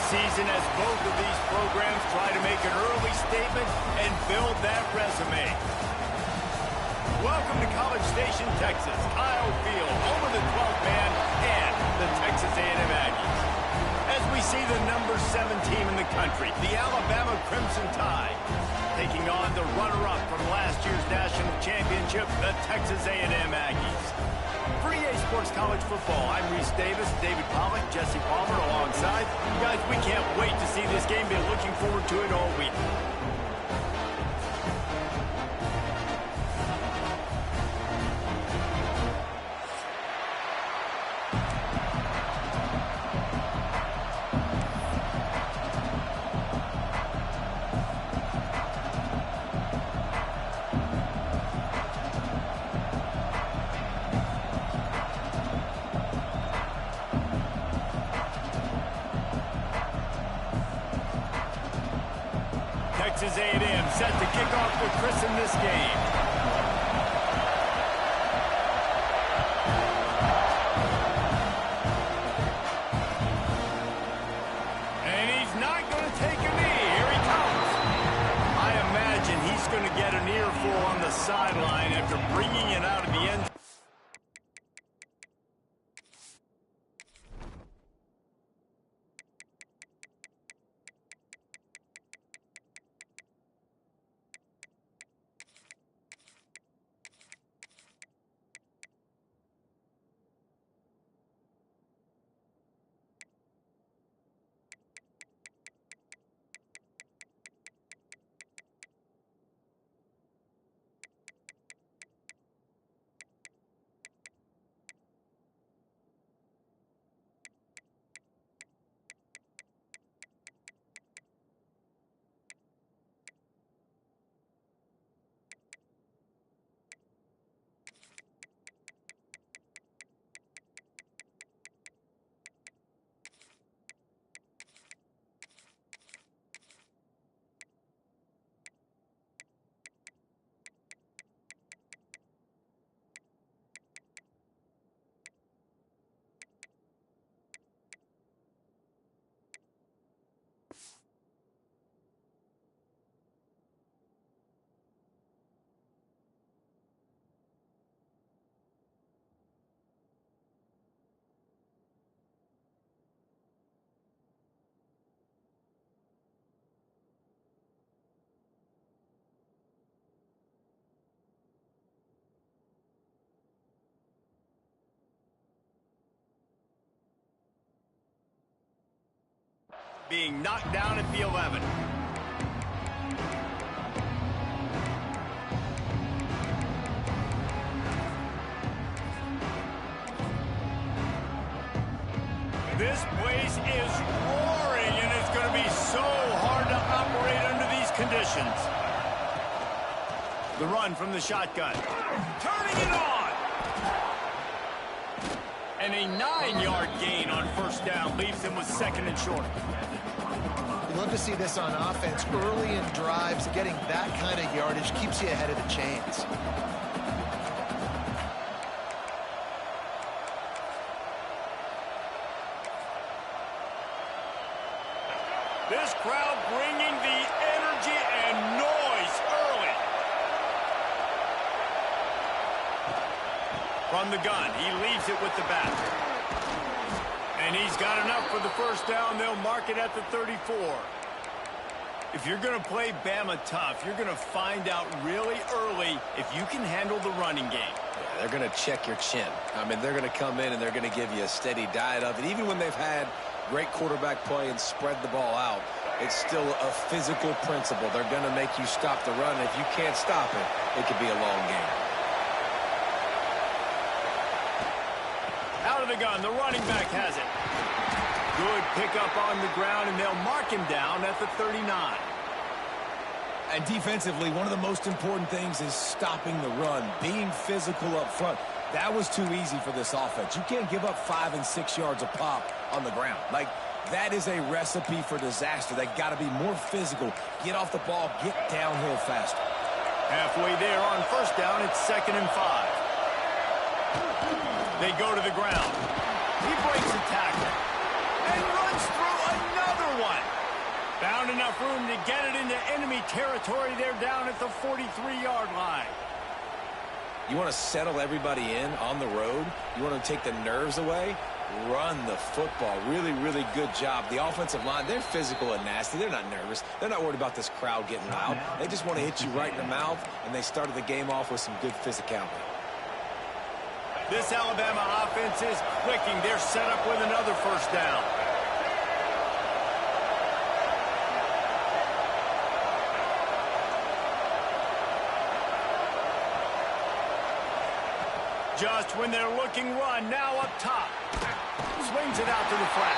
season as both of these programs try to make an early statement and build that resume. Welcome to College Station, Texas, Kyle Field, home of the 12th man and the Texas A&M Aggies. As we see the number 7 team in the country, the Alabama Crimson Tide, taking on the runner-up from last year's national championship, the Texas A&M Aggies. For EA Sports College Football, I'm Reese Davis, David Pollack, Jesse Palmer alongside. Guys, we can't wait to see this game. Been looking forward to it all week. Texas A&M set to kick off to christen this game. And he's not going to take a knee. Here he comes. I imagine he's going to get an earful on the sideline after bringing it out of the end. being knocked down at the 11. This place is roaring, and it's going to be so hard to operate under these conditions. The run from the shotgun. Turning it on! And a 9-yard gain on first down leaves him with second and short. You love to see this on offense. Early in drives, getting that kind of yardage keeps you ahead of the chains. This crowd bringing the energy and noise early. From the gun, he leaves it with the back. And he's got enough for the first down. They'll mark it at the 34. If you're going to play Bama tough, you're going to find out really early if you can handle the running game. Yeah, they're going to check your chin. I mean, they're going to come in and they're going to give you a steady diet of it. Even when they've had great quarterback play and spread the ball out, it's still a physical principle. They're going to make you stop the run. If you can't stop it, it could be a long game. Out of the gun, the running back has it. Good pickup on the ground, and they'll mark him down at the 39. And defensively, one of the most important things is stopping the run, being physical up front. That was too easy for this offense. You can't give up 5 and 6 yards a pop on the ground. Like, that is a recipe for disaster. They got to be more physical. Get off the ball, get downhill faster. Halfway there on first down, it's 2nd and 5. They go to the ground. He breaks a tackle and runs through another one. Found enough room to get it into enemy territory. They're down at the 43-yard line. You want to settle everybody in on the road? You want to take the nerves away? Run the football. Really, really good job. The offensive line, they're physical and nasty. They're not nervous. They're not worried about this crowd getting loud. They just want to hit you right in the mouth, and they started the game off with some good physicality. This Alabama offense is clicking. They're set up with another first down. Just when they're looking run, now up top. Swings it out to the flat.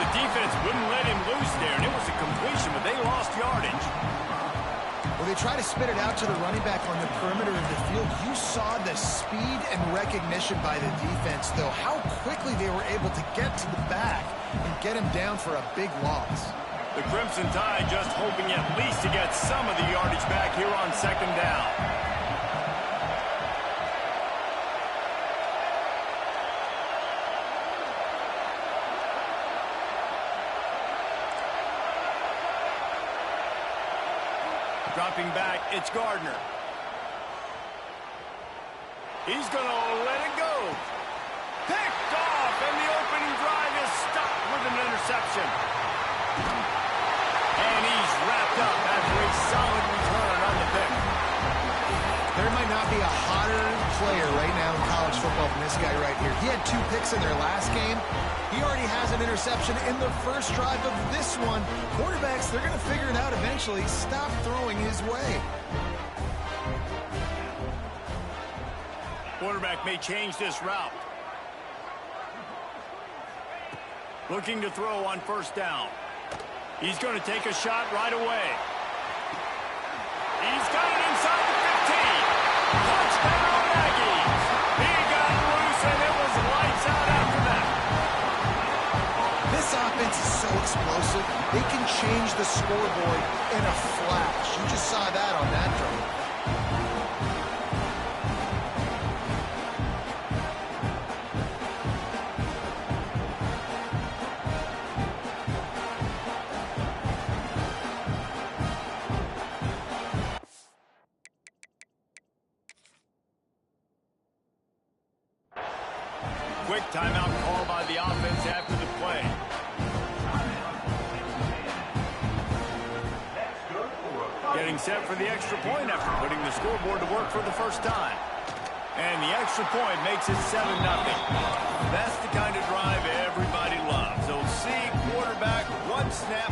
The defense wouldn't let him loose there, and it was a completion, but they lost yardage. Well, they try to spit it out to the running back on the perimeter of the field. You saw the speed and recognition by the defense, though, how quickly they were able to get to the back and get him down for a big loss. The Crimson Tide just hoping at least to get some of the yardage back here on 2nd down. Dropping back, it's Gardner. He's going to let it go. Picked off, and the opening drive is stopped with an interception. And he's wrapped up after a solid return on the pick. There might not be a hotter player right now in college football than this guy right here. He had 2 picks in their last game. He already has an interception in the first drive of this one. Quarterbacks, they're going to figure it out eventually. Stop throwing his way. Quarterback may change this route. Looking to throw on first down. He's going to take a shot right away. He's got it inside the 15. Touchdown, Aggies. He got loose, and it was lights out after that. This offense is so explosive, they can change the scoreboard in a flash. You just saw that on that drive. Quick timeout call by the offense after the play. Getting set for the extra point after putting the scoreboard to work for the first time. And the extra point makes it 7-0. That's the kind of drive everybody loves. So see quarterback, one snap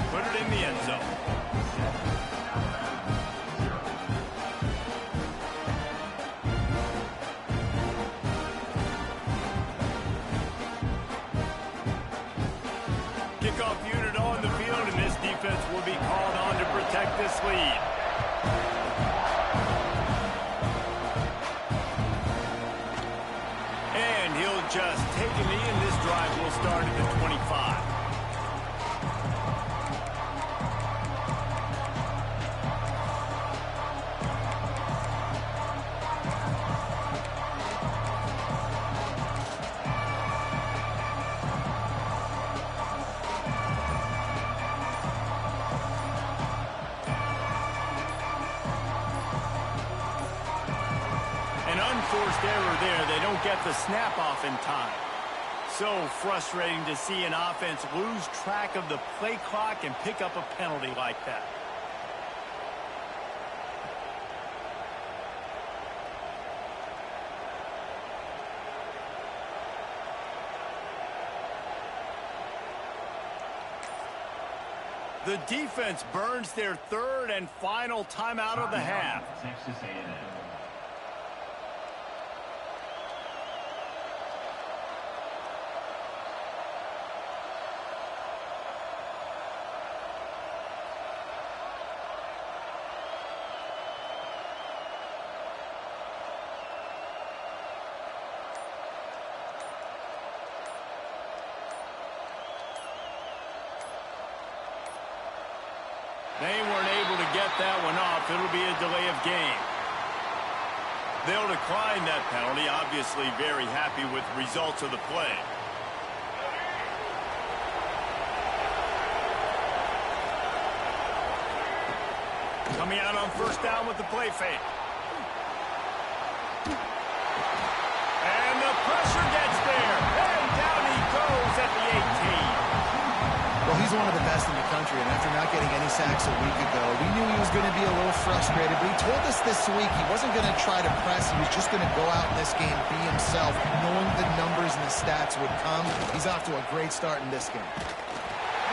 Kickoff unit on the field, and this defense will be called on to protect this lead. And he'll just take a knee, and this drive will start at the 25. Unforced error there. They don't get the snap off in time. So frustrating to see an offense lose track of the play clock and pick up a penalty like that. The defense burns their third and final timeout of the half. Texas A&M. They weren't able to get that one off. It'll be a delay of game. They'll decline that penalty, obviously very happy with the results of the play. Coming out on first down with the play fake. And the pressure gets there. And down he goes at the 18. Well, he's one of the best in the country, and after not getting any sacks a week ago, we knew he was going to be a little frustrated, but he told us this week he wasn't going to try to press. He was just going to go out in this game, be himself, knowing the numbers and the stats would come. He's off to a great start in this game.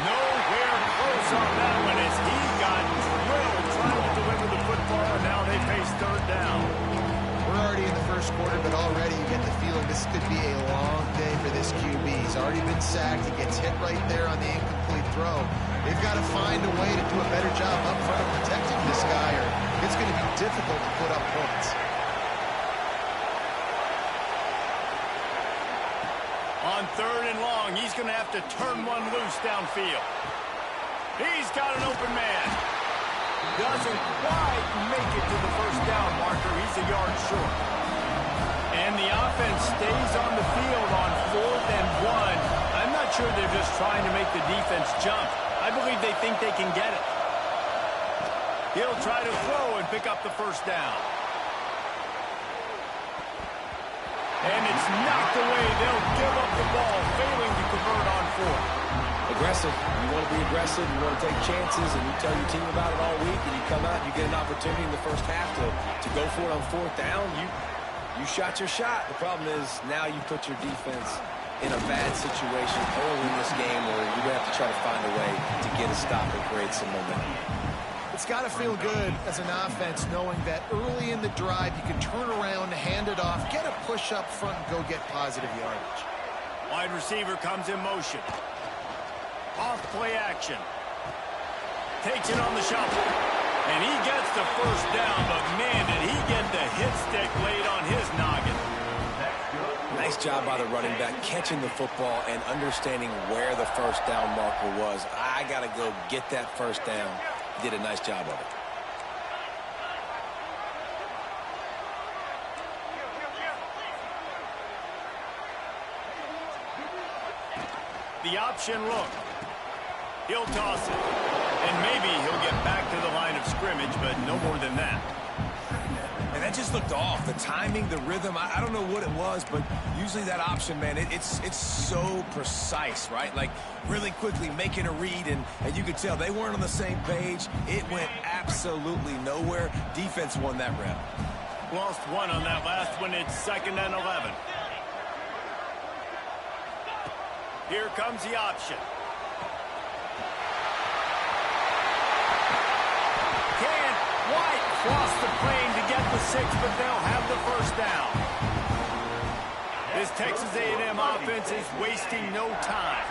Nowhere close on that one as he got drilled trying to deliver the football, and now they face third down. We're already in the first quarter, but already you get the feeling this could be a long day for this QB. He's already been sacked. He gets hit right there on the incomplete throw. They've got to find a way to do a better job up front of protecting this guy, or it's going to be difficult to put up points. On third and long, he's going to have to turn one loose downfield. He's got an open man. Doesn't quite make it to the first down marker. He's a yard short. And the offense stays on the field on 4th and 1. I'm not sure they're just trying to make the defense jump. I believe they think they can get it. He'll try to throw and pick up the first down. And it's knocked away. They'll give up the ball, failing to convert on 4th. Aggressive. You want to be aggressive. You want to take chances, and you tell your team about it all week, and you come out and you get an opportunity in the first half to go for it on 4th down. You shot your shot. The problem is now you put your defense in a bad situation early in this game where you're going to have to try to find a way to get a stop and create some momentum. It's got to feel good as an offense knowing that early in the drive you can turn around, hand it off, get a push up front, and go get positive yardage. Wide receiver comes in motion. Off play action. Takes it on the shuffle. And he gets the first down, but man, did he get the hit stick laid on his noggin. Nice job by the running back, catching the football and understanding where the first down marker was. I got to go get that first down. He did a nice job of it. The option look. He'll toss it. And maybe he'll get back to the line of scrimmage, but no more than that. And that just looked off. The timing, the rhythm, I don't know what it was, but usually that option, man, it's so precise, right? Like really quickly making a read, and you could tell they weren't on the same page. It went absolutely nowhere. Defense won that round. Lost one on that last one. It's 2nd and 11. Here comes the option. Can't quite cross the plane to get the 6, but they'll have the first down. This Texas A&M offense is wasting no time.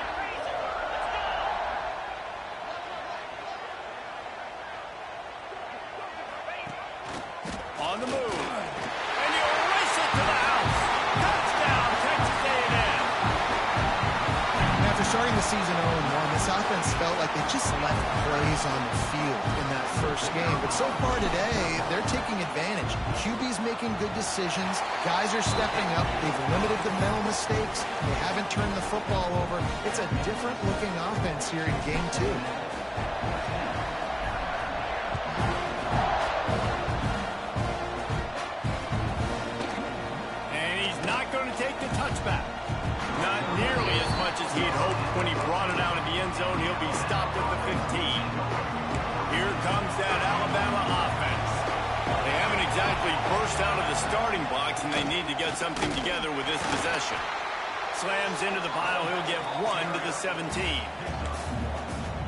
starting the season 0-1, this offense felt like they just left plays on the field in that first game. But so far today, they're taking advantage. QB's making good decisions. Guys are stepping up. They've limited the mental mistakes. They haven't turned the football over. It's a different-looking offense here in Game 2. And he's not going to take the touchback. Not nearly as much as he'd hoped when he brought it out of the end zone. He'll be stopped at the 15. Here comes that Alabama offense. They haven't exactly burst out of the starting blocks, and they need to get something together with this possession. Slams into the pile. He'll get 1 to the 17.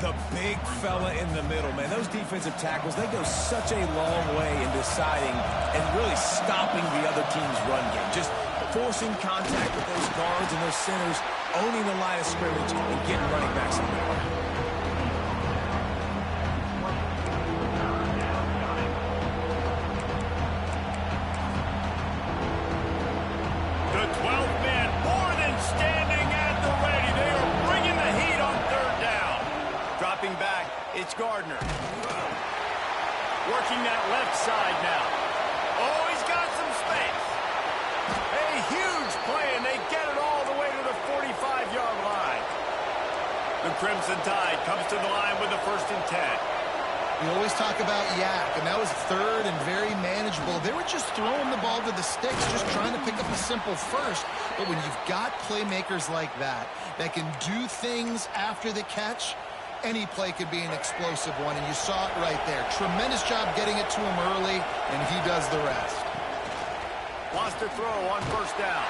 The big fella in the middle, man. Those defensive tackles, they go such a long way in deciding and really stopping the other team's run game. Just forcing contact with those guards and those centers, owning the line of scrimmage, and getting running backs on the ground. The 12th man more than standing at the ready. They are bringing the heat on third down. Dropping back, it's Gardner. Working that left side now. Oh, he's got some space. A huge play, and they get it all the way to the 45-yard line. The Crimson Tide comes to the line with the 1st and 10. We always talk about Yak, and that was third and very manageable. They were just throwing the ball to the sticks, just trying to pick up a simple first. But when you've got playmakers like that can do things after the catch, any play could be an explosive one, and you saw it right there. Tremendous job getting it to him early, and he does the rest. Lost a throw on 1st down.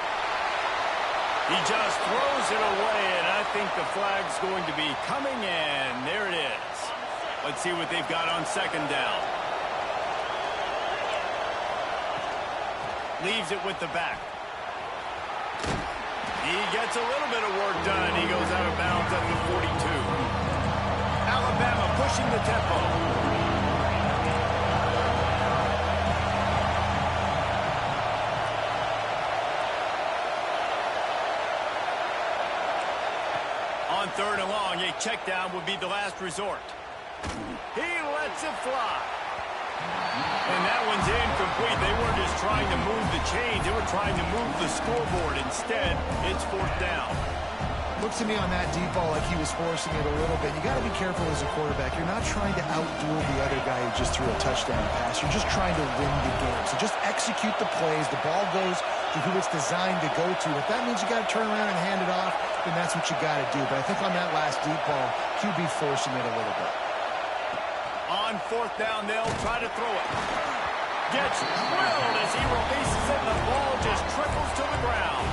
He just throws it away, and I think the flag's going to be coming, and there it is. Let's see what they've got on 2nd down. Leaves it with the back. He gets a little bit of work done. He goes out of bounds at the 42. Alabama pushing the tempo. On 3rd and long, a check down would be the last resort. He lets it fly. And that one's incomplete. They weren't just trying to move the chains. They were trying to move the scoreboard. Instead, it's 4th down. Looks to me on that deep ball like he was forcing it a little bit. You got to be careful as a quarterback. You're not trying to outduel the other guy who just threw a touchdown pass. You're just trying to win the game. So just execute the plays. The ball goes to who it's designed to go to. If that means you got to turn around and hand it off, then that's what you got to do. But I think on that last deep ball, QB forcing it a little bit. On 4th down, they'll try to throw it. Gets drilled as he releases it, and the ball just trickles to the ground.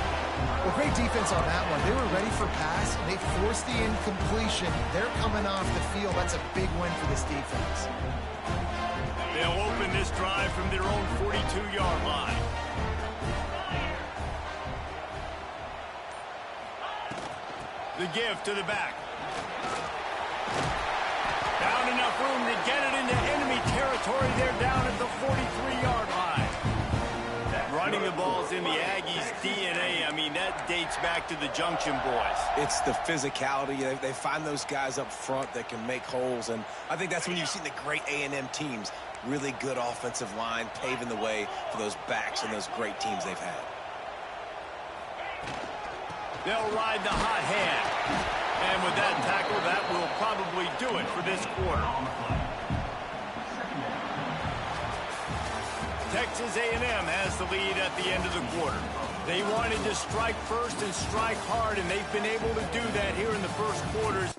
Well, great defense on that one. They were ready for pass, and they forced the incompletion. They're coming off the field. That's a big win for this defense. They'll open this drive from their own 42-yard line. The give to the back. Found enough room to get it into enemy territory. They're down at the 43-yard line. Running the ball's in the Aggies' DNA. I mean, that dates back to the Junction Boys. It's the physicality. They find those guys up front that can make holes, and I think that's when you've seen the great A&M teams. Really good offensive line, paving the way for those backs and those great teams they've had. They'll ride the hot hand. And with that tackle, that will probably do it for this quarter. Texas A&M has the lead at the end of the quarter. They wanted to strike first and strike hard, and they've been able to do that here in the first quarters.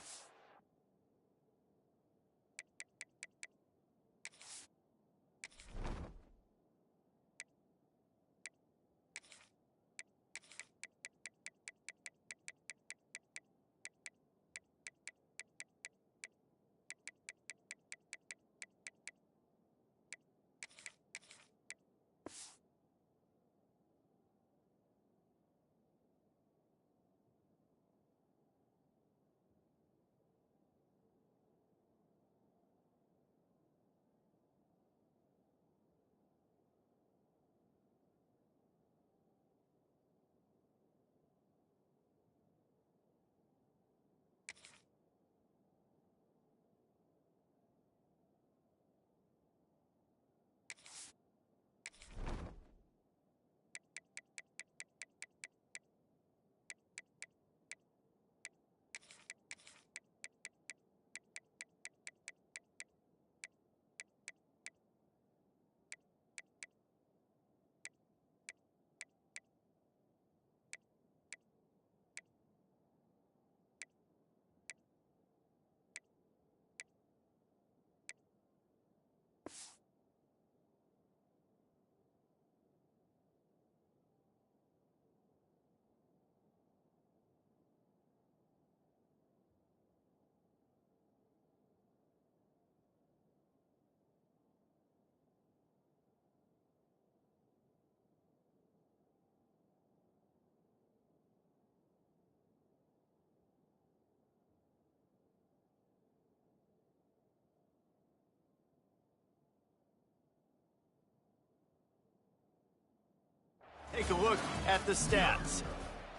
Take a look at the stats.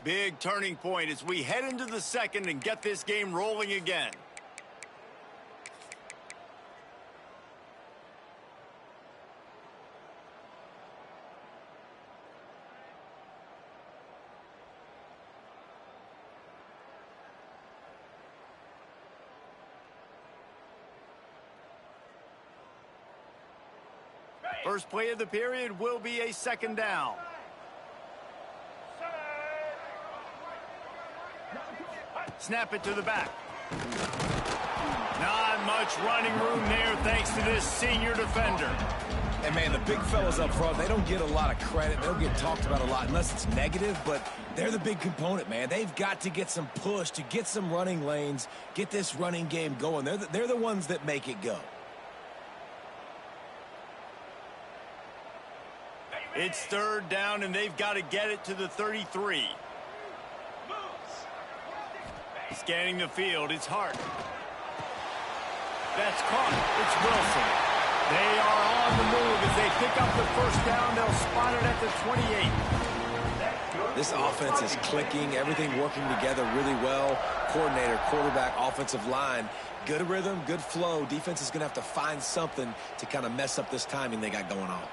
Big turning point as we head into the second and get this game rolling again. First play of the period will be a second down. Snap it to the back. Not much running room there thanks to this senior defender. And, man, the big fellas up front, they don't get a lot of credit. They don't get talked about a lot unless it's negative, but they're the big component, man. They've got to get some push, to get some running lanes, get this running game going. They're the ones that make it go. It's third down, and they've got to get it to the 33. Scanning the field, it's Hart. That's caught. It's Wilson. They are on the move as they pick up the first down. They'll spot it at the 28. This offense is clicking, everything working together really well. Coordinator, quarterback, offensive line. Good rhythm, good flow. Defense is going to have to find something to kind of mess up this timing they got going on.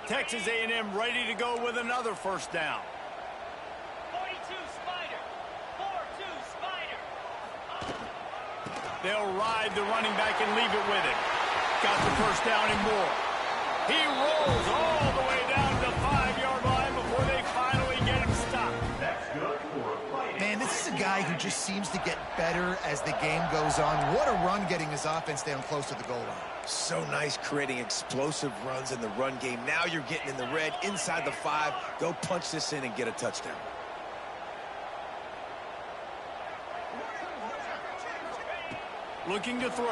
Texas A&M ready to go with another first down. 42 Spider. 4-2 Spider. They'll ride the running back and leave it with him. Got the first down and more. He rolls all the way down to the 5-yard line before they finally get him stopped. Man, this is a guy who just seems to get better as the game goes on. What a run getting his offense down close to the goal line. So nice creating explosive runs in the run game. Now you're getting in the red inside the 5. Go punch this in and get a touchdown. Looking to throw.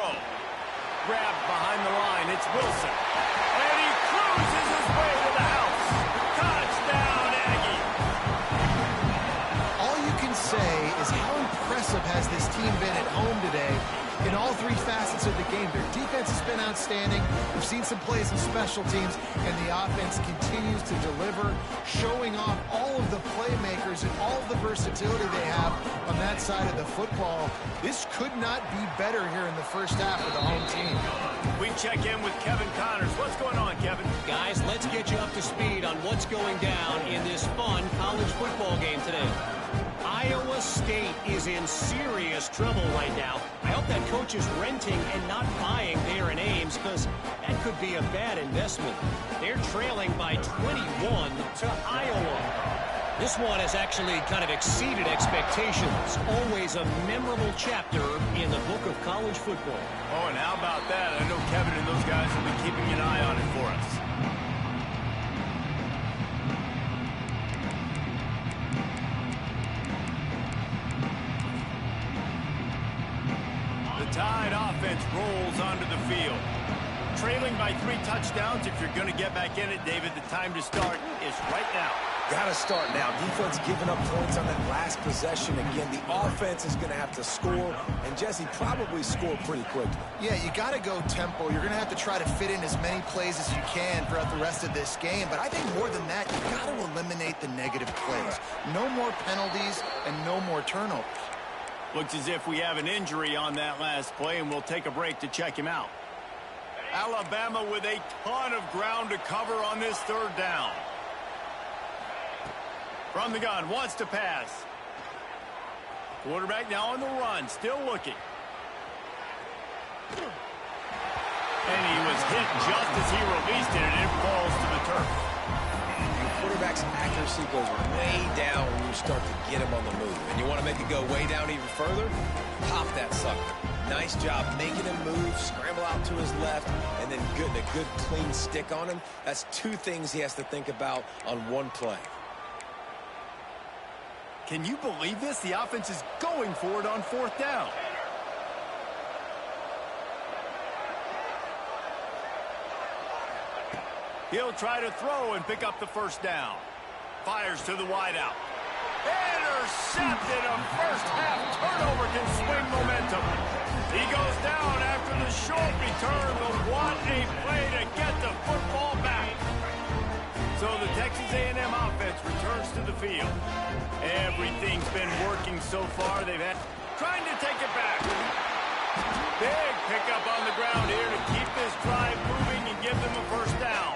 Grabbed behind the line. It's Wilson. And he cruises his way to the house. Touchdown, Aggie. All you can say is how impressive has this team been at home today in all three facets of the game. Their defense has been outstanding. We've seen some plays in special teams, and the offense continues to deliver, showing off all of the playmakers and all of the versatility they have on that side of the football. This could not be better here in the first half for the home team. We check in with Kevin Connors. What's going on, Kevin? Guys, let's get you up to speed on what's going down in this fun college football game today. Iowa State is in serious trouble right now. I hope that coach is renting and not buying there in Ames, because that could be a bad investment. They're trailing by 21 to Iowa. This one has actually kind of exceeded expectations. Always a memorable chapter in the book of college football. Oh, and how about that? I know Kevin and those guys will be keeping an eye on it for us. Tide offense rolls onto the field. Trailing by 3 touchdowns. If you're going to get back in it, David, the time to start is right now. Got to start now. Defense giving up points on that last possession. Again, the offense is going to have to score, and Jesse probably score pretty quickly. Yeah, you got to go tempo. You're going to have to try to fit in as many plays as you can throughout the rest of this game. But I think more than that, you got to eliminate the negative plays. No more penalties and no more turnovers. Looks as if we have an injury on that last play, and we'll take a break to check him out. Alabama with a ton of ground to cover on this third down. From the gun, wants to pass. Quarterback now on the run, still looking. And he was hit just as he released it, and it falls to the turf. Your quarterback's accuracy goes way down when you start to get him on the move. And you want to make it go way down even further? Pop that sucker. Nice job making him move, scramble out to his left, and then getting a good clean stick on him. That's 2 things he has to think about on one play. Can you believe this? The offense is going for it on 4th down. He'll try to throw and pick up the first down. Fires to the wideout. Intercepted. A first-half turnover can swing momentum. He goes down after the short return, but what a play to get the football back. So the Texas A&M offense returns to the field. Everything's been working so far. They've had trying to take it back. Big pickup on the ground here to keep this drive moving and give them a first down.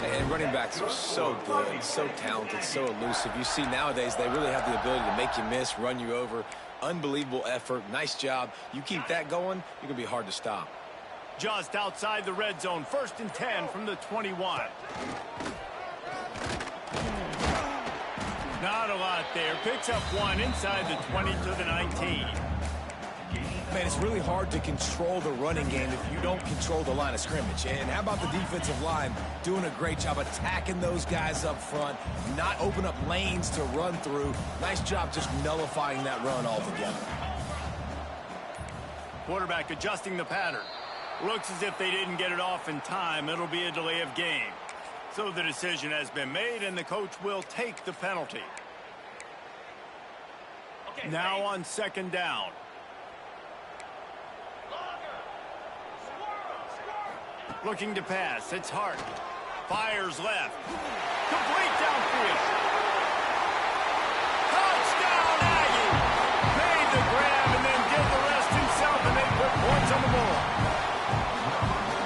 And running backs are so good, so talented, so elusive. You see nowadays they really have the ability to make you miss, run you over. Unbelievable effort. Nice job. You keep that going, you're going to be hard to stop. Just outside the red zone. 1st and 10 from the 21. Not a lot there. Picks up one inside the 20 to the 19. Man, it's really hard to control the running game if you don't control the line of scrimmage. And how about the defensive line doing a great job attacking those guys up front, not open up lanes to run through. Nice job just nullifying that run altogether. Quarterback adjusting the pattern. Looks as if they didn't get it off in time. It'll be a delay of game. So the decision has been made, and the coach will take the penalty. Okay, Now on 2nd down. Looking to pass. It's Hart. Fires left. Complete downfield. Touchdown, Aggie! Made the grab and then did the rest himself, and they put points on the board.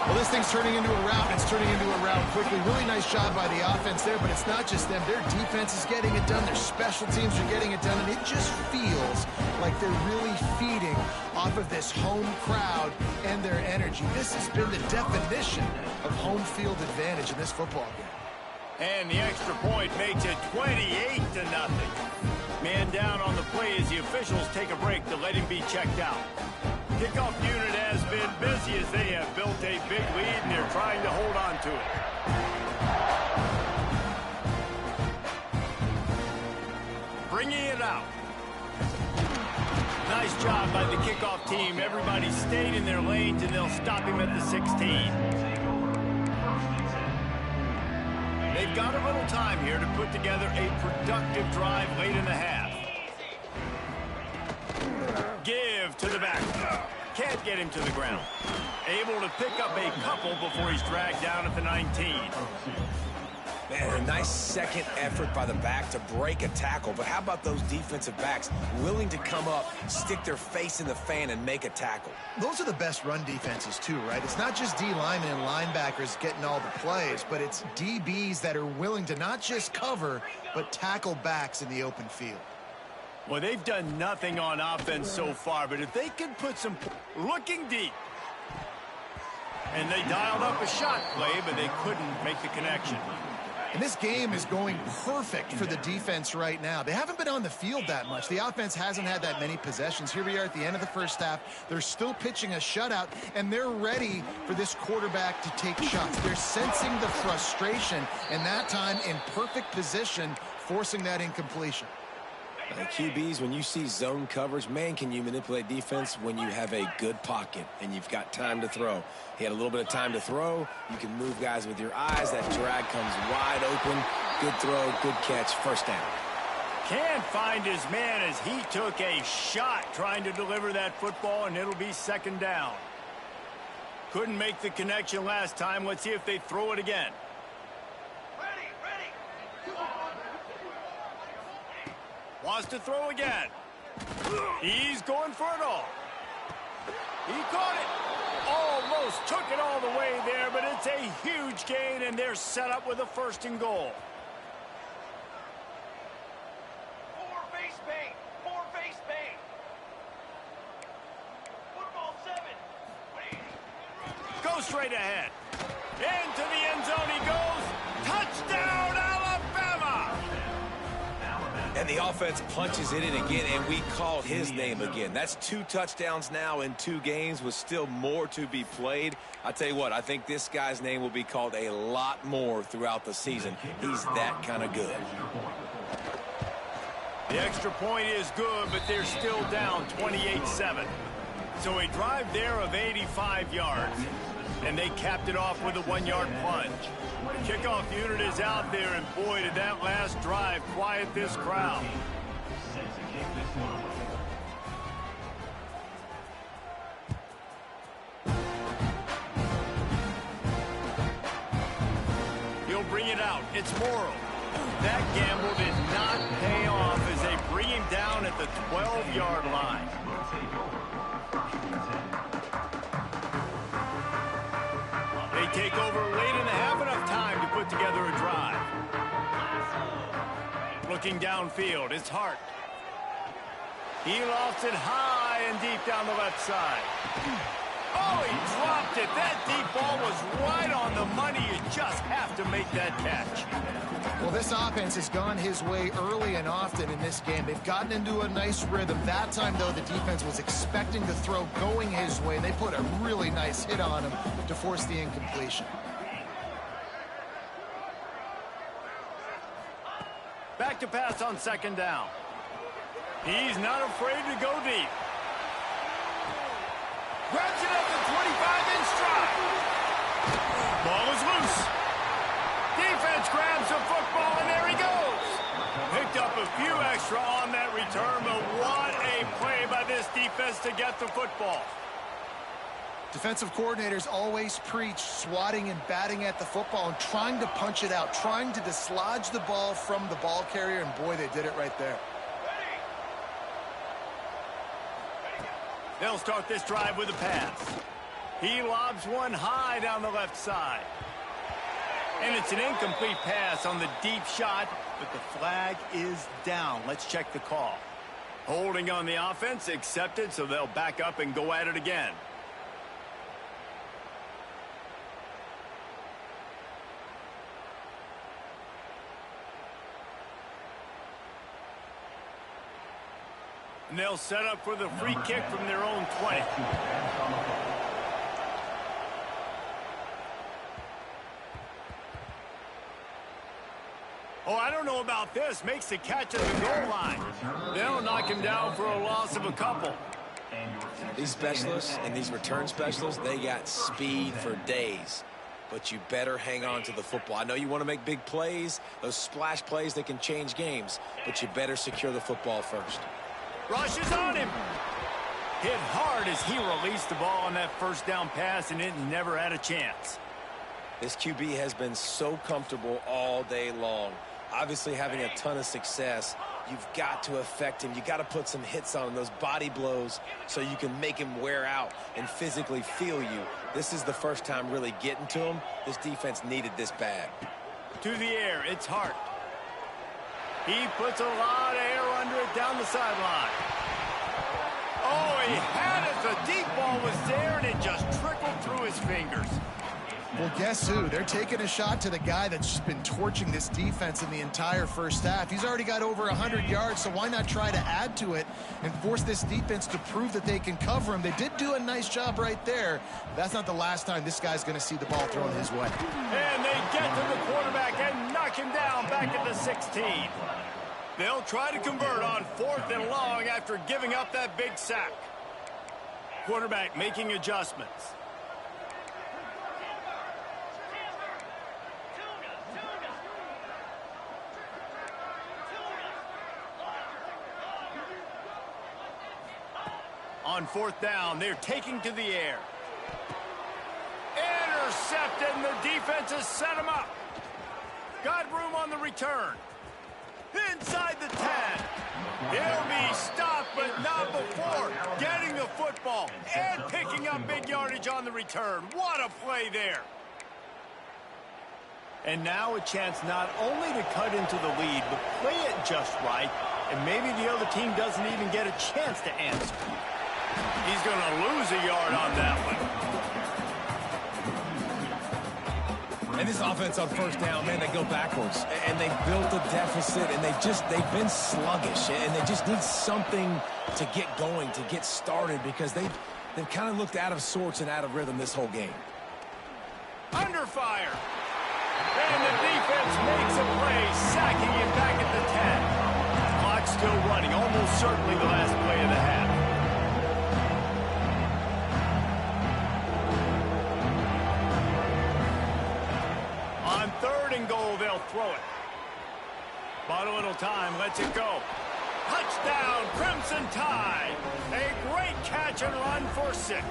Well, this thing's turning into a rout, and it's turning into a rout quickly. Really nice job by the offense there, but it's not just them. Their defense is getting it done. Their special teams are getting it done, and it just feels like they're really feeding off of this home crowd and their energy. This has been the definition of home field advantage in this football game. And the extra point makes it 28-0. Man down on the play as the officials take a break to let him be checked out. Kickoff unit has been busy as they have built a big lead, and they're trying to hold on to it. Bringing it out. Nice job by the kickoff team. Everybody stayed in their lanes, and they'll stop him at the 16. They've got a little time here to put together a productive drive late in the half. Give to the back. Can't get him to the ground. Able to pick up a couple before he's dragged down at the 19. Man, a nice second effort by the back to break a tackle. But how about those defensive backs willing to come up, stick their face in the fan, and make a tackle? Those are the best run defenses, too, right? It's not just D linemen and linebackers getting all the plays, but it's DBs that are willing to not just cover, but tackle backs in the open field. Well, they've done nothing on offense so far, but if they can put some looking deep. And they dialed up a shot play, but they couldn't make the connection. And this game is going perfect for the defense right now. They haven't been on the field that much. The offense hasn't had that many possessions. Here we are at the end of the first half. They're still pitching a shutout, and they're ready for this quarterback to take shots. They're sensing the frustration, and that time in perfect position, forcing that incompletion. QBs, when you see zone coverage, man, can you manipulate defense when you have a good pocket and you've got time to throw. He had a little bit of time to throw. You can move guys with your eyes. That drag comes wide open. Good throw, good catch, first down. Can't find his man as he took a shot trying to deliver that football, and it'll be 2nd down. Couldn't make the connection last time. Let's see if they throw it again. Wants to throw again. He's going for it all. He caught it. Almost took it all the way there, but it's a huge gain, and they're set up with a 1st and goal. Four face bait. Football 7. Go straight ahead. Into the end zone he goes. Touchdown, Alabama! And the offense punches it in again, and we called his name again. That's 2 touchdowns now in 2 games with still more to be played. I tell you what, I think this guy's name will be called a lot more throughout the season. He's that kind of good. The extra point is good, but they're still down 28-7. So a drive there of 85 yards. And they capped it off with a 1-yard plunge. The kickoff unit is out there, and boy, did that last drive quiet this crowd. He'll bring it out. It's Morrow. That gamble did not pay off as they bring him down at the 12-yard line. They take over late in the half, enough time to put together a drive. Looking downfield, it's Hart. He lofts it high and deep down the left side. Oh, he dropped it. That deep ball was right on the money. You just have to make that catch. Well, this offense has gone his way early and often in this game. They've gotten into a nice rhythm. That time, though, the defense was expecting the throw going his way. They put a really nice hit on him to force the incompletion. Back to pass on 2nd down. He's not afraid to go deep. Grabs it at the 25-inch stride. Ball is loose. Defense grabs the football, and there he goes. Picked up a few extra on that return, but what a play by this defense to get the football. Defensive coordinators always preach swatting and batting at the football and trying to punch it out, trying to dislodge the ball from the ball carrier, and boy, they did it right there. They'll start this drive with a pass. He lobs one high down the left side. And it's an incomplete pass on the deep shot, but the flag is down. Let's check the call. Holding on the offense, accepted, so they'll back up and go at it again. And they'll set up for the free kick from their own 20. Oh, I don't know about this. Makes the catch at the goal line. They'll knock him down for a loss of a couple. These specialists and these return specialists, they got speed for days. But you better hang on to the football. I know you want to make big plays, those splash plays that can change games, but you better secure the football first. Rushes on him. Hit hard as he released the ball on that 1st down pass, and it never had a chance. This QB has been so comfortable all day long. Obviously having a ton of success. You've got to affect him. You got to put some hits on him, those body blows, so you can make him wear out and physically feel you. This is the first time really getting to him. This defense needed this bad. To the air, it's Hart. He puts a lot of air under it down the sideline. Oh, he had it. The deep ball was there, and it just trickled through his fingers. Well, guess who? They're taking a shot to the guy that's just been torching this defense in the entire first half. He's already got over 100 yards, so why not try to add to it and force this defense to prove that they can cover him? They did do a nice job right there. That's not the last time this guy's going to see the ball thrown his way. And they get to the quarterback and knock him down back at the 16. They'll try to convert on 4th and long after giving up that big sack. Quarterback making adjustments. On 4th down, they're taking to the air. Intercepted, and the defense has set him up. Got room on the return. Inside the 10. He'll be stopped, but not before getting the football and picking up big yardage on the return. What a play there. And now a chance not only to cut into the lead, but play it just right, and maybe the other team doesn't even get a chance to answer. He's going to lose a yard on that one. And this offense on 1st down, man, they go backwards. And they built a deficit, and they've been sluggish. And they just need something to get going, to get started, because they've kind of looked out of sorts and out of rhythm this whole game. Under fire. And the defense makes a play, sacking him back at the 10. Clock still running, almost certainly the last play of the half. 3rd and goal, they'll throw it. Bought a little time, lets it go. Touchdown, Crimson Tide. A great catch and run for 6.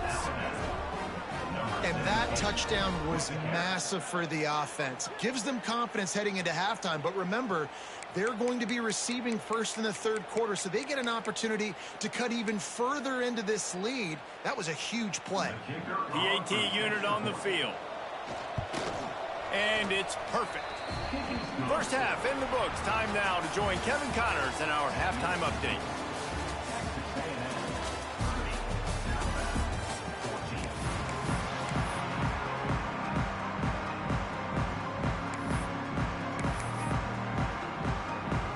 And that touchdown was massive for the offense. Gives them confidence heading into halftime. But remember, they're going to be receiving first in the 3rd quarter, so they get an opportunity to cut even further into this lead. That was a huge play. The AT unit on the field. And it's perfect. First half in the books. Time now to join Kevin Connors in our halftime update.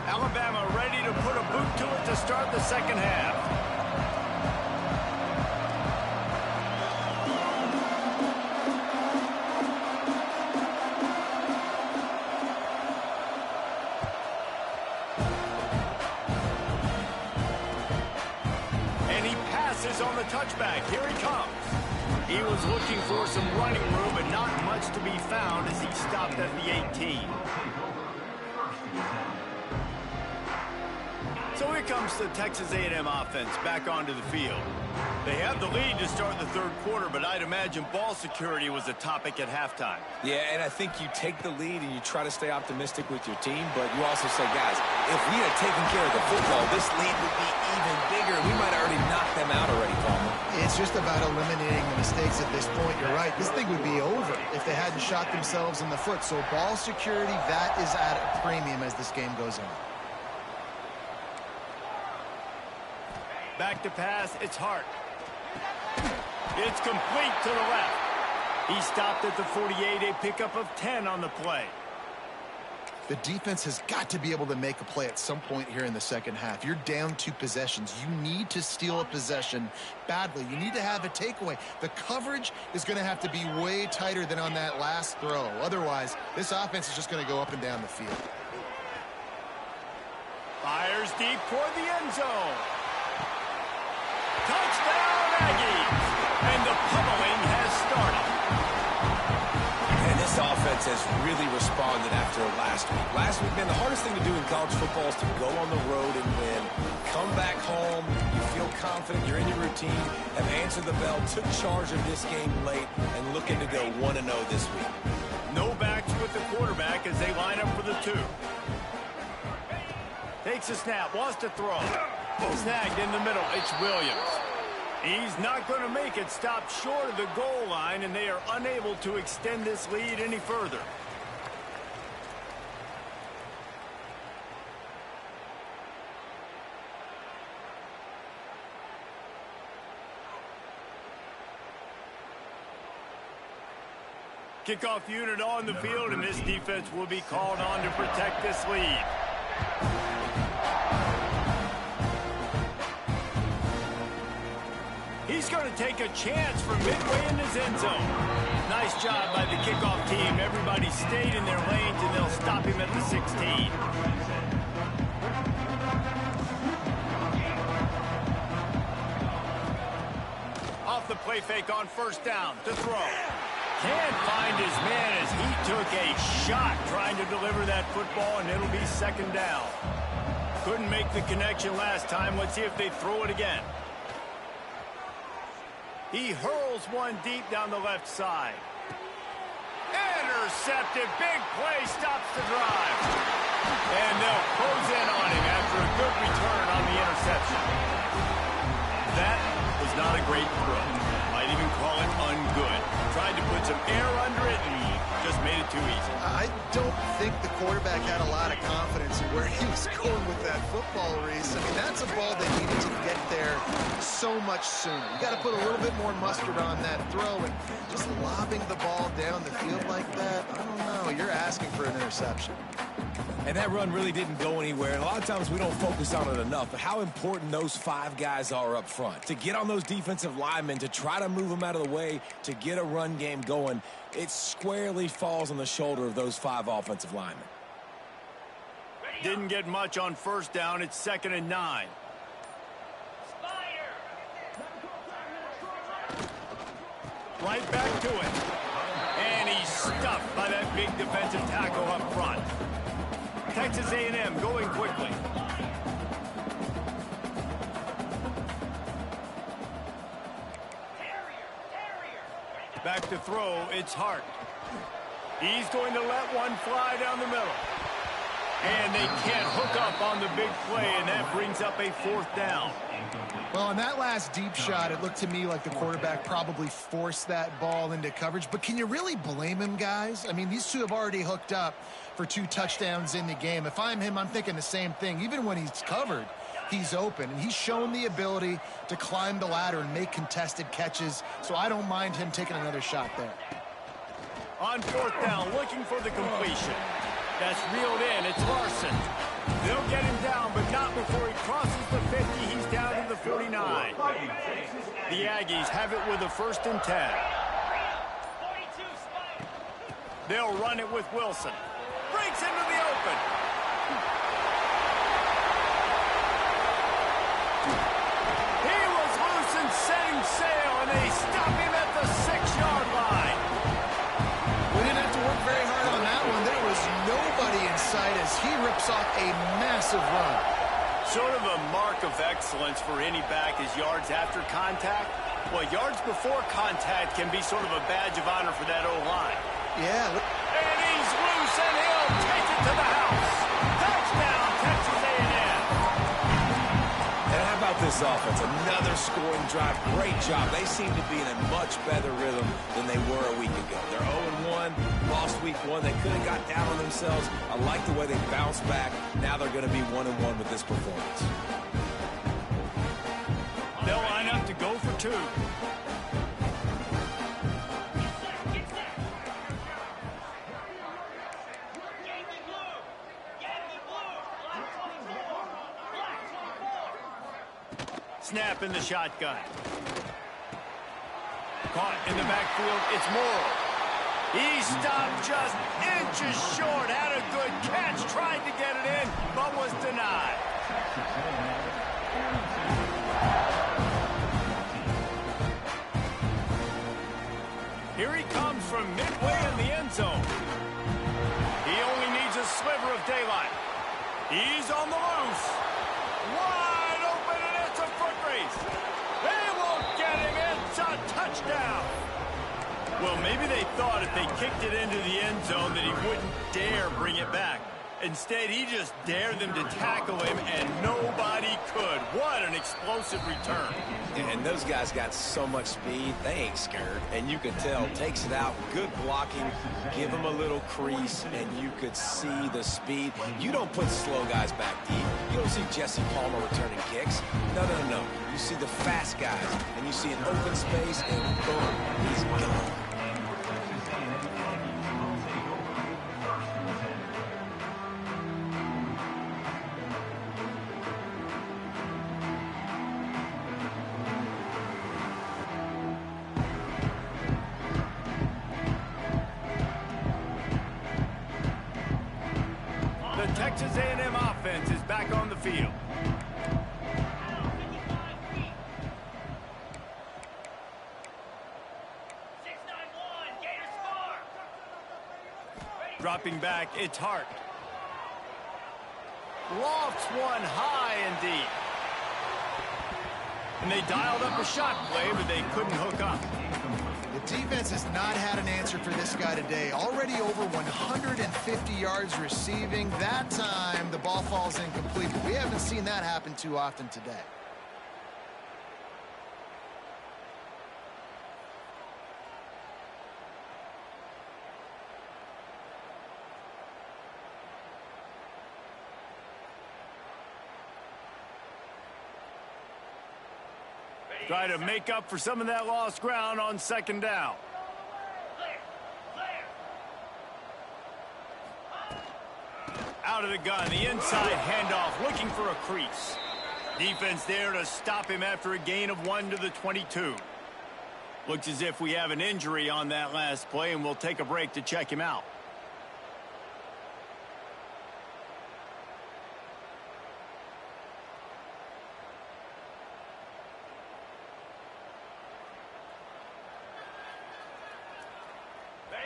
Alabama ready to put a boot to it to start the second half. And he passes on the touchback. Here he comes. He was looking for some running room, but not much to be found as he stopped at the 18. So here comes the Texas A&M offense back onto the field. They have the lead to start the 3rd quarter, but I'd imagine ball security was a topic at halftime. Yeah, and I think you take the lead and you try to stay optimistic with your team, but you also say, guys, if we had taken care of the football, this lead would be even bigger. We might have already knocked them out already, Palmer. It's just about eliminating the mistakes at this point. You're right. This thing would be over if they hadn't shot themselves in the foot. So ball security, that is at a premium as this game goes on. Back to pass, it's Hart. It's complete to the left. He stopped at the 48, a pickup of 10 on the play. The defense has got to be able to make a play at some point here in the second half. You're down 2 possessions. You need to steal a possession badly. You need to have a takeaway. The coverage is going to have to be way tighter than on that last throw. Otherwise, this offense is just going to go up and down the field. Fires deep toward the end zone. Touchdown, Aggies! And the pummeling has started. And this offense has really responded after last week. Last week, man, the hardest thing to do in college football is to go on the road and win. Come back home, you feel confident, you're in your routine, have answered the bell, took charge of this game late, and looking to go 1-0 this week. No backs with the quarterback as they line up for the 2. Takes a snap, wants to throw. Snagged in the middle, it's Williams. He's not going to make it, stopped short of the goal line, and they are unable to extend this lead any further. Kickoff unit on the field, and this defense will be called on to protect this lead. He's going to take a chance from midway in his end zone. Nice job by the kickoff team. Everybody stayed in their lanes, and they'll stop him at the 16. Off the play fake on first down to throw. Can't find his man as he took a shot trying to deliver that football, and it'll be second down. Couldn't make the connection last time. Let's see if they throw it again. He hurls one deep down the left side. Intercepted. Big play stops the drive. And they'll close in on him after a good return on the interception. That was not a great throw. Might even call it ungood. Tried to put some air under it and just made it too easy. I don't think the quarterback had a lot of confidence in where he was going with that football, Reese. I mean, that's a ball that needed to get there so much sooner. You got to put a little bit more mustard on that throw, and just lobbing the ball down the field like that, I don't know. You're asking for an interception. And that run really didn't go anywhere. And a lot of times we don't focus on it enough, but how important those 5 guys are up front. To get on those defensive linemen, to try to move them out of the way, to get a run game going, it squarely falls on the shoulder of those 5 offensive linemen. Didn't get much on first down. It's 2nd and 9. Right back to it. And he he's stuffed by that big defensive tackle up front. Texas A&M going quickly. Back to throw, it's Hart. He's going to let one fly down the middle. And they can't hook up on the big play, and that brings up a 4th down. Well, on that last deep shot, it looked to me like the quarterback probably forced that ball into coverage. But can you really blame him, guys? I mean, these two have already hooked up for 2 touchdowns in the game. If I'm him, I'm thinking the same thing. Even when he's covered, he's open. And he's shown the ability to climb the ladder and make contested catches. So I don't mind him taking another shot there. On 4th down, looking for the completion. That's reeled in. It's Larson. They'll get him down, but not before he crosses the 50. He's down to the 49. The Aggies have it with a 1st and 10. They'll run it with Wilson. Breaks into the open. He was loose and setting sail, and they stop him at the 6-yard line. We didn't have to work very hard on that one. There was nobody in sight as he rips off a massive run. Sort of a mark of excellence for any back is yards after contact. Well, yards before contact can be sort of a badge of honor for that O-line. Yeah. And he's loose, and he'll take it to the house. Touchdown, Texas A&M. And how about this offense? Another scoring drive. Great job. They seem to be in a much better rhythm than they were a week ago. They're 0-1, lost week 1. They could have got down on themselves. I like the way they bounced back. Now they're going to be 1-1 with this performance. They'll line up to go for 2. Snap in the shotgun. Caught in the backfield, it's Morrow. He stopped just inches short, had a good catch, tried to get it in, but was denied. Here he comes from midway in the end zone. He only needs a sliver of daylight. He's on the loose. Wide open, and it's a foot race. They won't get him. It's a touchdown. Well, maybe they thought if they kicked it into the end zone that he wouldn't dare bring it back. Instead, he just dared them to tackle him, and nobody could. What an explosive return. And those guys got so much speed, they ain't scared. And you could tell, takes it out, good blocking, give them a little crease, and you could see the speed. You don't put slow guys back deep. You don't see Jesse Palmer returning kicks. No. You see the fast guys, and you see an open space, and boom, he's gone. The Texas A&M offense is back on the field. Dropping back, it's Hart. Lofts one high and deep. And they dialed up a shot play, but they couldn't hook up. The defense has not had an answer for this guy today. Already over 150 yards receiving. That time, the ball falls incomplete. But we haven't seen that happen too often today. Try to make up for some of that lost ground on 2nd down. Out of the gun, the inside handoff, looking for a crease. Defense there to stop him after a gain of 1 to the 22. Looks as if we have an injury on that last play, and we'll take a break to check him out.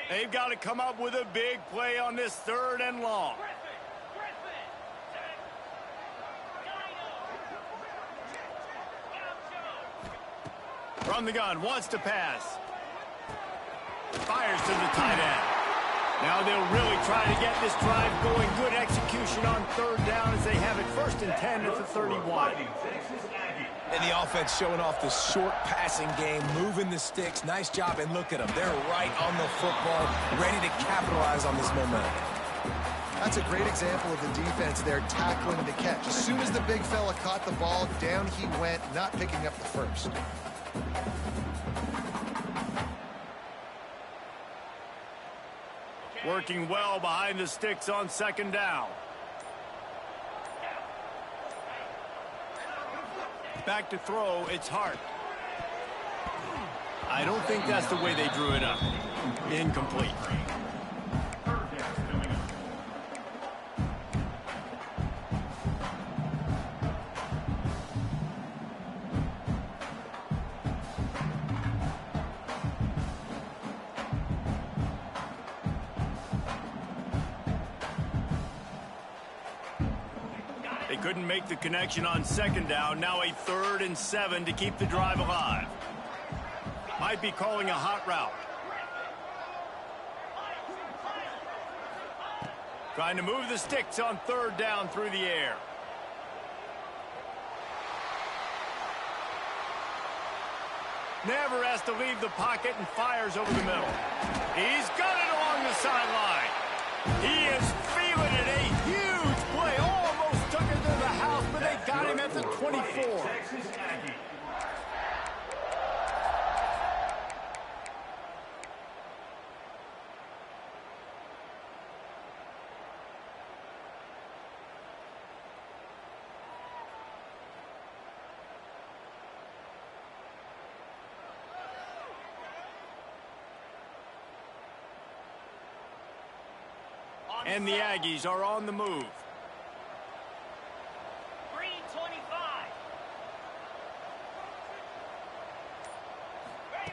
They've got to come up with a big play on this 3rd and long. From the gun, wants to pass. Fires to the tight end. Now they'll really try to get this drive going. Good execution on 3rd down as they have it 1st and 10 at the 31. And the offense showing off the short passing game, moving the sticks. Nice job, and look at them. They're right on the football, ready to capitalize on this momentum. That's a great example of the defense there tackling the catch. As soon as the big fella caught the ball, down he went, not picking up the first. Working well behind the sticks on 2nd down. Back to throw, it's Hart. I don't think that's the way they drew it up. Incomplete. They couldn't make the connection on 2nd down. Now a 3rd and 7 to keep the drive alive. Might be calling a hot route. Trying to move the sticks on 3rd down through the air. Never has to leave the pocket and fires over the middle. He's got it along the sideline. He is feeling it. A huge play. Almost took it to the house, but they got him at the 24. And the Aggies are on the move. 3:25.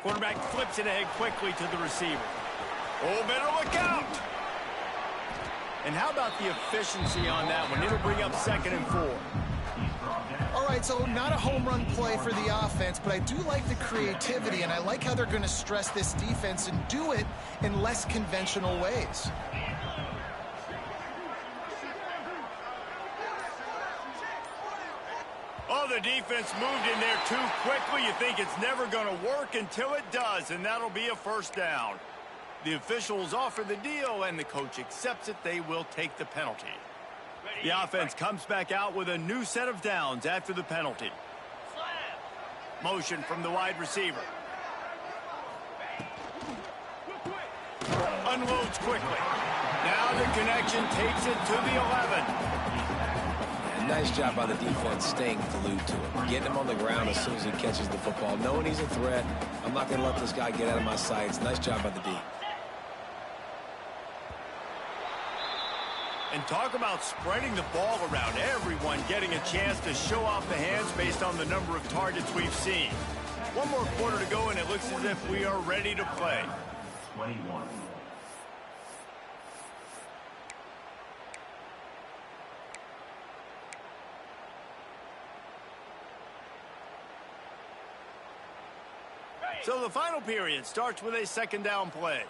Quarterback flips it ahead quickly to the receiver. Oh, better look out! And how about the efficiency on that one? It'll bring up 2nd and 4. All right, so not a home run play for the offense, but I do like the creativity, and I like how they're going to stress this defense and do it in less conventional ways. Oh, the defense moved in there too quickly. You think it's never going to work until it does, and that'll be a 1st down. The officials offer the deal, and the coach accepts it. They will take the penalty. The offense comes back out with a new set of downs after the penalty. Motion from the wide receiver. Unloads quickly. Now the connection takes it to the 11. Nice job by the defense staying glued to him. Getting him on the ground as soon as he catches the football. Knowing he's a threat. I'm not going to let this guy get out of my sights. Nice job by the D. And talk about spreading the ball around. Everyone getting a chance to show off the hands based on the number of targets we've seen. One more quarter to go, and it looks as if we are ready to play. 21. So the final period starts with a 2nd down play.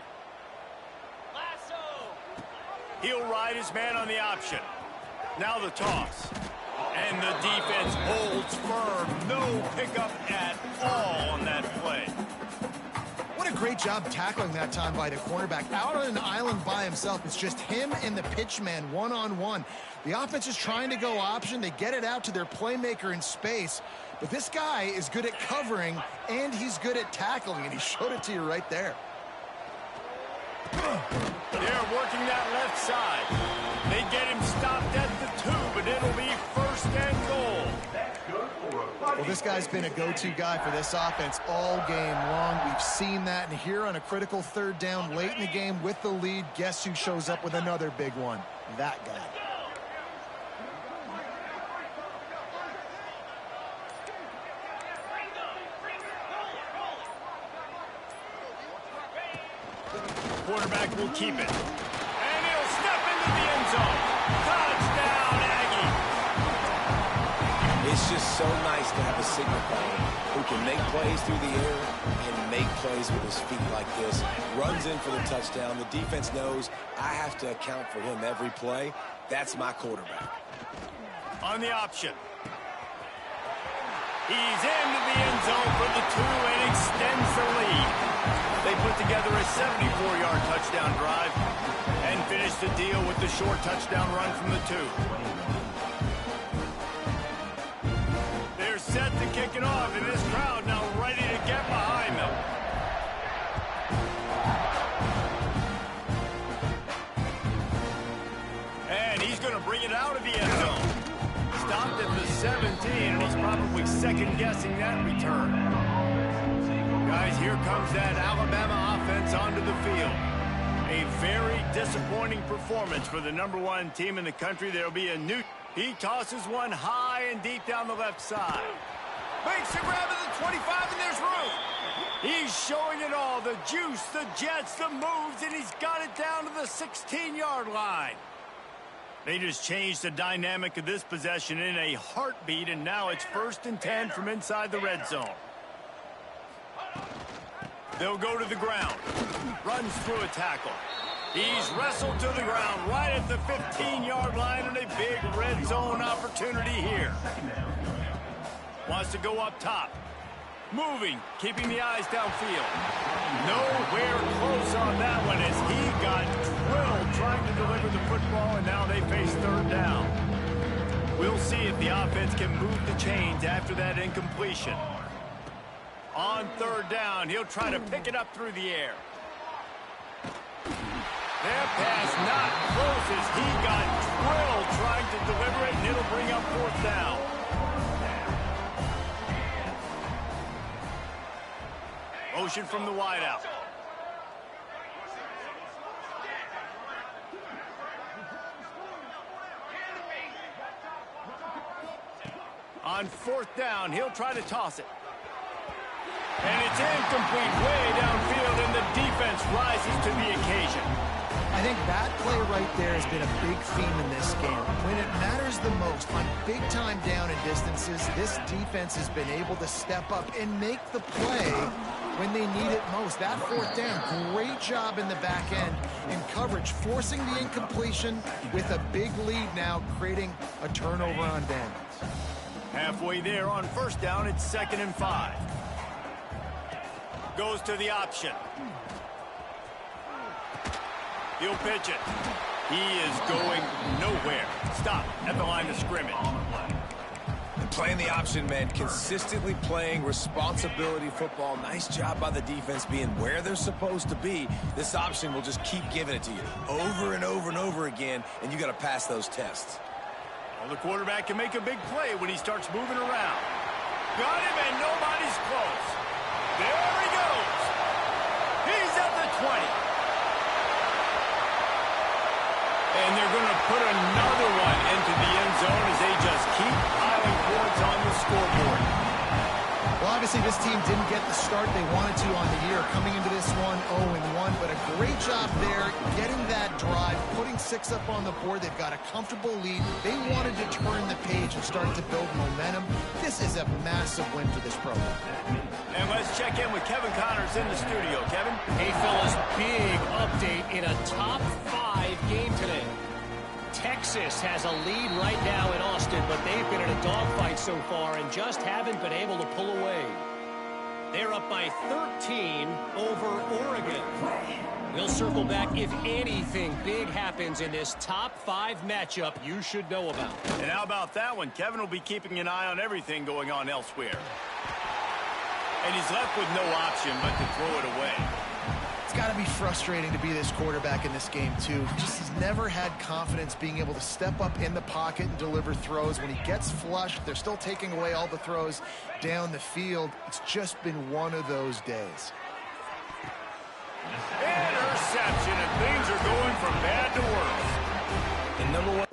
Lasso. He'll ride his man on the option. Now the toss. And the defense holds firm. No pickup at all on that play. What a great job tackling that time by the cornerback. Out on an island by himself. It's just him and the pitchman one-on-one. The offense is trying to go option. They get it out to their playmaker in space. But this guy is good at covering, and he's good at tackling, and he showed it to you right there. They're working that left side. They get him stopped at the 2, but it'll be 1st and goal. Well, this guy's been a go-to guy for this offense all game long. We've seen that, and here on a critical 3rd down late in the game with the lead, guess who shows up with another big one? That guy. quarterback will keep it. And he'll step into the end zone. Touchdown, Aggie. It's just so nice to have a signal caller who can make plays through the air and make plays with his feet like this. Runs in for the touchdown. The defense knows I have to account for him every play. That's my quarterback. On the option. He's into the end zone for the 2 and extends the lead. They put together a 74-yard touchdown drive and finish the deal with the short touchdown run from the 2. They're set to kick it off, and this crowd now ready to get behind them. And he's going to bring it out of the end zone. Stopped at the 17, and he's probably second-guessing that return. Guys, here comes that Alabama offense onto the field. A very disappointing performance for the #1 team in the country. There'll be a new... He tosses one high and deep down the left side. Makes a grab at the 25, and there's room. He's showing it all. The juice, the jets, the moves, and he's got it down to the 16-yard line. They just changed the dynamic of this possession in a heartbeat, and now it's 1st and 10 from inside the red zone. They'll go to the ground. Runs through a tackle. He's wrestled to the ground right at the 15-yard line, and a big red zone opportunity here. Wants to go up top. Moving, keeping the eyes downfield. Nowhere close on that one as he got drilled trying to deliver the football, and now they face 3rd down. We'll see if the offense can move the chains after that incompletion. On 3rd down, he'll try to pick it up through the air. That pass not close as he got drilled trying to deliver it, and it'll bring up 4th down. Motion from the wideout. On 4th down, he'll try to toss it. And it's incomplete way downfield, and the defense rises to the occasion. I think that play right there has been a big theme in this game. When it matters the most, on big-time down and distances, this defense has been able to step up and make the play when they need it most. That 4th down, great job in the back end in coverage, forcing the incompletion with a big lead now, creating a turnover on downs. Halfway there on 1st down, it's 2nd and 5. Goes to the option. He'll pitch it. He is going nowhere. Stop at the line of scrimmage. And playing the option, man, consistently playing responsibility football. Nice job by the defense being where they're supposed to be. This option will just keep giving it to you over and over and over again, and you got to pass those tests. Well, the quarterback can make a big play when he starts moving around. Got him, and nobody's close. There he goes. He's at the 20. And they're going to put another one into the end zone as they just keep piling points on the scoreboard. Well, obviously this team didn't get the start they wanted to on the year, coming into this one 0-1, but a great job there getting that drive, putting 6 up on the board. They've got a comfortable lead. They wanted to turn the page and start to build momentum. This is a massive win for this program. And let's check in with Kevin Connors in the studio. Kevin? Hey, fellas, big update in a top 5 game today. Texas has a lead right now in Austin, but they've been in a dogfight so far and just haven't been able to pull away. They're up by 13 over Oregon. We'll circle back if anything big happens in this top 5 matchup you should know about. And how about that one? Kevin will be keeping an eye on everything going on elsewhere. And he's left with no option but to throw it away. It's got to be frustrating to be this quarterback in this game, too. He just has never had confidence being able to step up in the pocket and deliver throws. When he gets flushed, they're still taking away all the throws down the field. It's just been one of those days. Interception, and things are going from bad to worse. And number 1.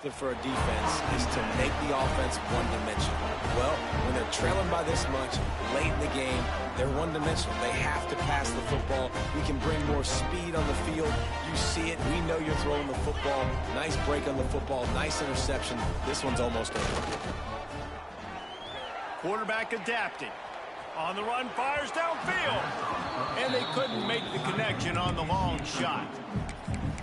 For a defense is to make the offense one-dimensional. Well, when they're trailing by this much late in the game, they're one-dimensional. They have to pass the football. We can bring more speed on the field. You see it. We know you're throwing the football. Nice break on the football. Nice interception. This one's almost over. Quarterback adapting. On the run, fires downfield. And they couldn't make the connection on the long shot.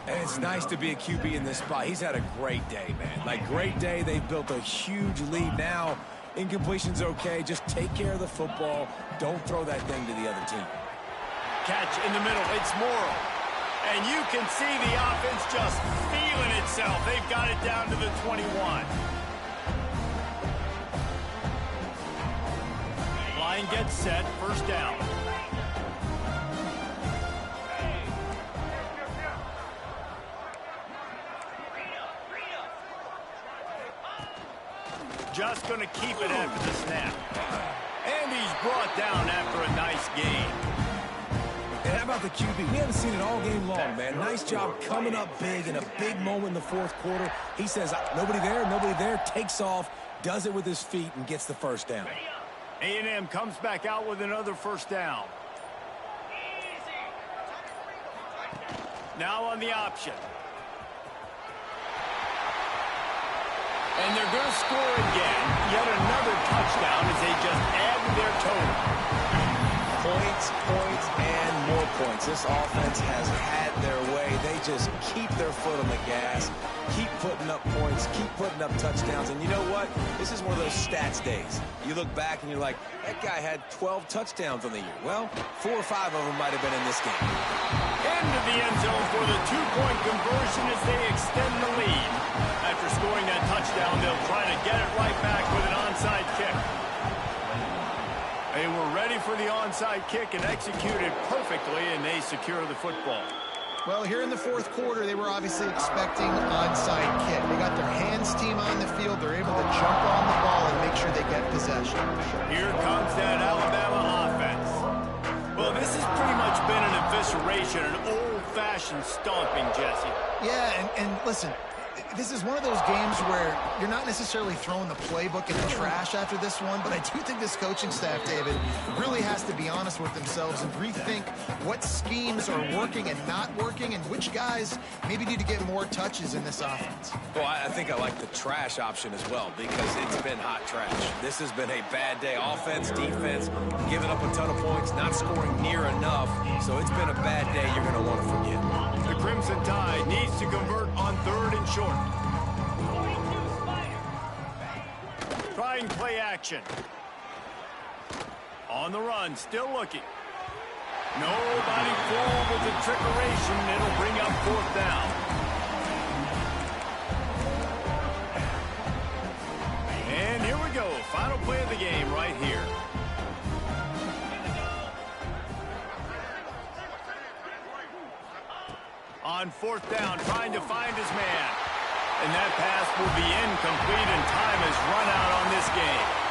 And it's nice to be a QB in this spot. He's had a great day, man. Like, great day. They've built a huge lead. Now, incompletion's okay. Just take care of the football. Don't throw that thing to the other team. Catch in the middle. It's Morrow. And you can see the offense just feeling itself. They've got it down to the 21. Line gets set. First down. Just going to keep it after the snap. And he's brought down after a nice gain. And how about the QB? We haven't seen it all game long, man. Nice job coming up big in a big moment in the fourth quarter. He says, nobody there, takes off, does it with his feet, and gets the first down. A&M comes back out with another first down. Now on the option. And they're going to score again. Yet another touchdown as they just add to their total. Points, and more points. This offense has had their way. They just keep their foot on the gas, keep putting up points, keep putting up touchdowns. And you know what? This is one of those stats days. You look back and you're like, that guy had 12 touchdowns on the year. Well, 4 or 5 of them might have been in this game. Into the end zone for the two-point conversion as they extend the lead. After scoring that touchdown, they'll try to get it right back with an onside kick. They were ready for the onside kick and executed perfectly, and they secure the football. Well, here in the fourth quarter, they were obviously expecting onside kick. They got their hands team on the field. They're able to jump on the ball and make sure they get possession. Here comes that Alabama offense. Well, this has pretty much been an evisceration, an old-fashioned stomping, Jesse. Yeah, and listen, this is one of those games where you're not necessarily throwing the playbook in the trash after this one, but I do think this coaching staff, David, really has to be honest with themselves and rethink what schemes are working and not working and which guys maybe need to get more touches in this offense. Well, I think I like the trash option as well because it's been hot trash. This has been a bad day. Offense, defense, giving up a ton of points, not scoring near enough. So it's been a bad day you're going to want to forget. The Crimson Tide needs to convert on 3rd and short. Trying play action. On the run, still looking. Nobody fooled with the trickeration. It'll bring up 4th down. And here we go. Final play of the game right here. On 4th down, trying to find his man. And that pass will be incomplete, and time has run out on this game.